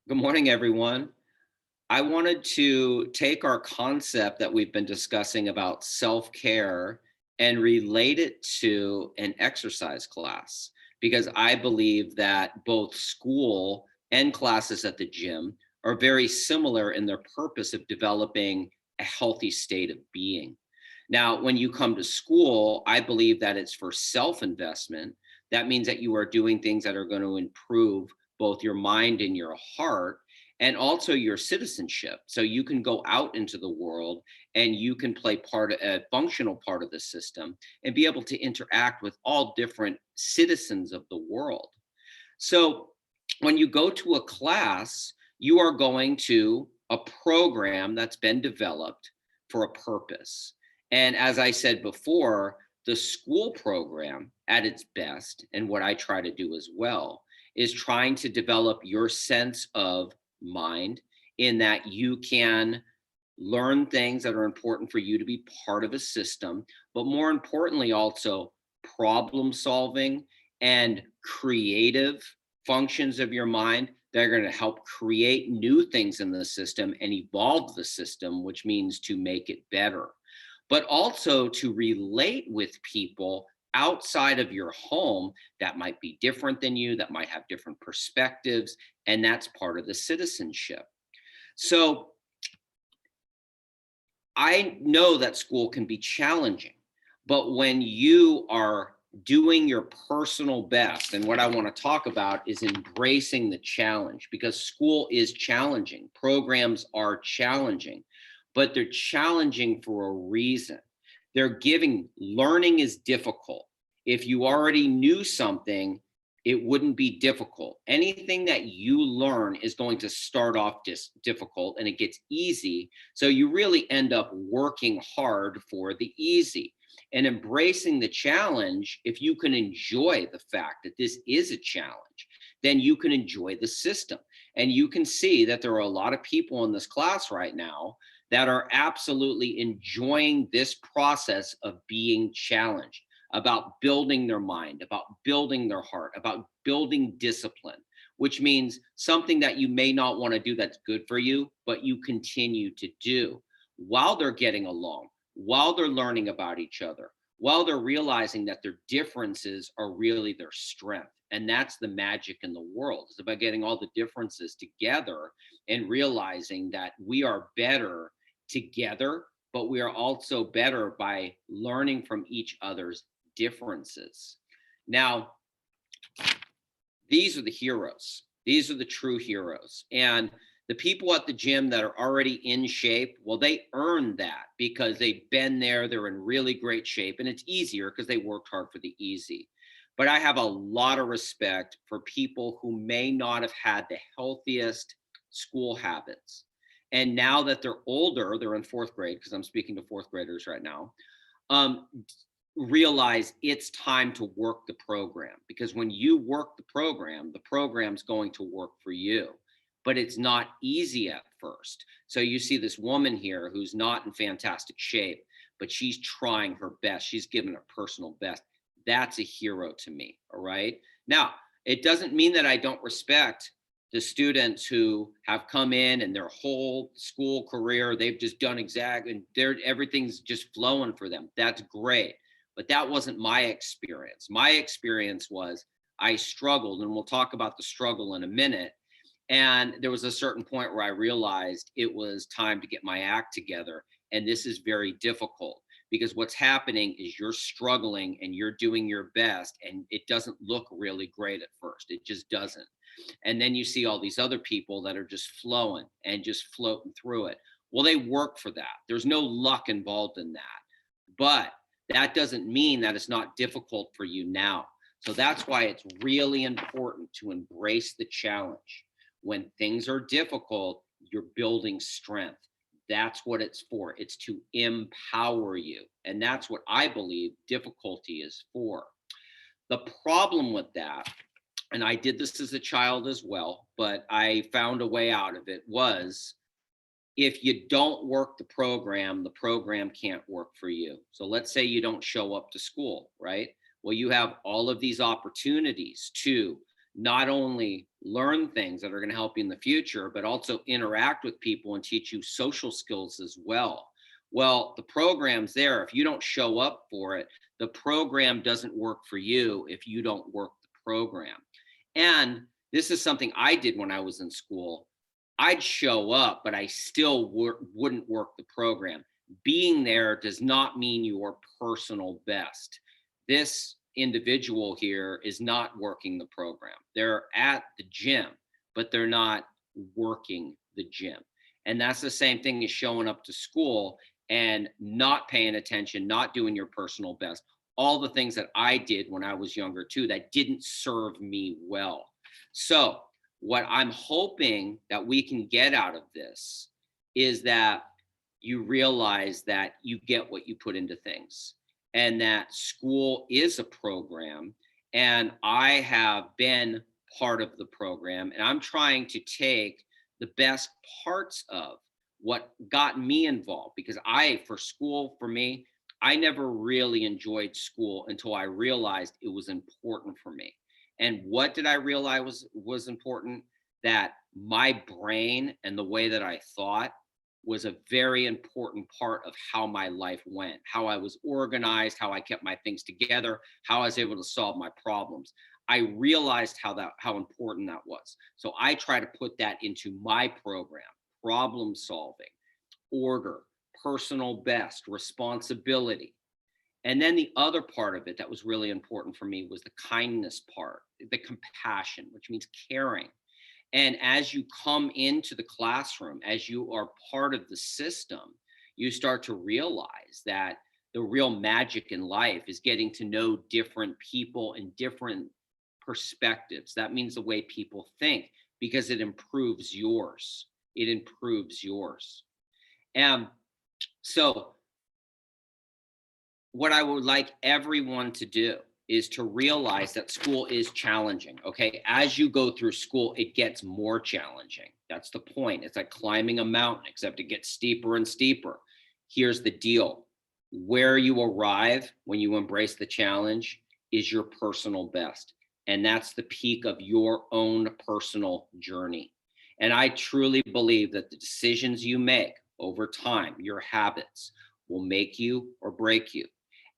Good morning, everyone. I wanted to take our concept that we've been discussing about self care and relate it to an exercise class because I believe that both school and classes at the gym are very similar in their purpose of developing a healthy state of being. Now, when you come to school, I believe that it's for self investment. That means that you are doing things that are going to improve both your mind and your heart and also your citizenship. So you can go out into the world and you can play a functional part of the system and be able to interact with all different citizens of the world. So when you go to a class, you are going to a program that's been developed for a purpose. And as I said before, the school program at its best, and what I try to do as well, is trying to develop your sense of mind in that you can learn things that are important for you to be part of a system, but more importantly, also problem solving and creative functions of your mind that are going to help create new things in the system and evolve the system, which means to make it better, but also to relate with people outside of your home that might be different than you, that might have different perspectives. And that's part of the citizenship. So I know that school can be challenging, but when you are doing your personal best, and what I want to talk about is embracing the challenge because school is challenging, programs are challenging, but they're challenging for a reason. They're giving learning is difficult. If you already knew something, it wouldn't be difficult. Anything that you learn is going to start off difficult and it gets easy, so you really end up working hard for the easy and embracing the challenge. If you can enjoy the fact that this is a challenge, then you can enjoy the system. And you can see that there are a lot of people in this class right now that are absolutely enjoying this process of being challenged, about building their mind, about building their heart, about building discipline, which means something that you may not want to do that's good for you, but you continue to do while they're getting along, while they're learning about each other, while they're realizing that their differences are really their strength. And that's the magic in the world. It's about getting all the differences together and realizing that we are better together, but we are also better by learning from each other's differences. Now, these are the heroes. These are the true heroes. And the people at the gym that are already in shape, well, they earned that because they've been there. They're in really great shape. And it's easier because they worked hard for the easy. But I have a lot of respect for people who may not have had the healthiest school habits. And now that they're older, they're in fourth grade, because I'm speaking to fourth graders right now. Um, realize it's time to work the program, because when you work the program's going to work for you, but it's not easy at first. So you see this woman here who's not in fantastic shape, but she's trying her best, she's given her personal best. That's a hero to me. All right, now it doesn't mean that I don't respect the students who have come in and their whole school career they've just done exactly, and they're everything's just flowing for them. That's great, but that wasn't my experience. My experience was I struggled, and we'll talk about the struggle in a minute. And there was a certain point where I realized it was time to get my act together. And this is very difficult because what's happening is you're struggling and you're doing your best, and it doesn't look really great at first. It just doesn't. And then you see all these other people that are just flowing and just floating through it. Well, they work for that. There's no luck involved in that. But that doesn't mean that it's not difficult for you now. So that's why it's really important to embrace the challenge. When things are difficult, you're building strength. That's what it's for. It's to empower you. And that's what I believe difficulty is for. The problem with that, and I did this as a child as well, but I found a way out of it, was if you don't work the program can't work for you. So let's say you don't show up to school, right? Well, you have all of these opportunities to not only learn things that are going to help you in the future, but also interact with people and teach you social skills as well. Well, the program's there. If you don't show up for it, the program doesn't work for you if you don't work the program. And this is something I did when I was in school. I'd show up, but I still wouldn't work the program. Being there does not mean your personal best. This individual here is not working the program. They're at the gym, but they're not working the gym. And that's the same thing as showing up to school and not paying attention, not doing your personal best. All the things that I did when I was younger too that didn't serve me well. So, what I'm hoping that we can get out of this is that you realize that you get what you put into things and that school is a program. And I have been part of the program, and I'm trying to take the best parts of what got me involved because for school, for me, I never really enjoyed school until I realized it was important for me. And what did I realize was important? That my brain and the way that I thought was a very important part of how my life went, how I was organized, how I kept my things together, how I was able to solve my problems. I realized how important that was. So I try to put that into my program: problem solving, order, personal best, responsibility. And then the other part of it that was really important for me was the kindness part, the compassion, which means caring. And as you come into the classroom, as you are part of the system, you start to realize that the real magic in life is getting to know different people and different perspectives. That means the way people think, because it improves yours. It improves yours. And so, what I would like everyone to do is to realize that school is challenging. Okay. As you go through school, it gets more challenging. That's the point. It's like climbing a mountain, except it gets steeper and steeper. Here's the deal: where you arrive when you embrace the challenge is your personal best. And that's the peak of your own personal journey. And I truly believe that the decisions you make over time, your habits, will make you or break you.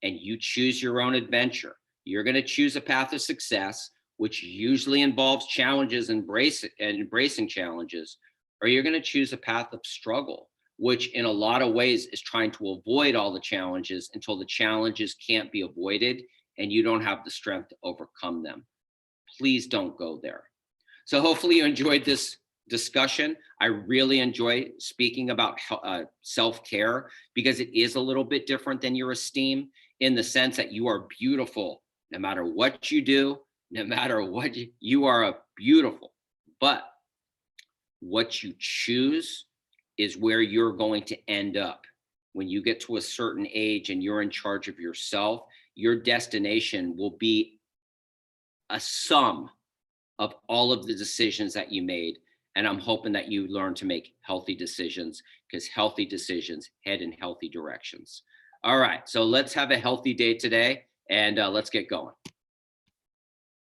And you choose your own adventure. You're going to choose a path of success, which usually involves challenges and embracing challenges, or you're going to choose a path of struggle, which in a lot of ways is trying to avoid all the challenges until the challenges can't be avoided and you don't have the strength to overcome them. Please don't go there. So hopefully you enjoyed this discussion. I really enjoy speaking about self-care because it is a little bit different than your esteem, in the sense that you are beautiful no matter what you do, no matter what you are beautiful. But what you choose is where you're going to end up. When you get to a certain age and you're in charge of yourself, your destination will be a sum of all of the decisions that you made. And I'm hoping that you learn to make healthy decisions, because healthy decisions head in healthy directions. All right. So let's have a healthy day today, and let's get going.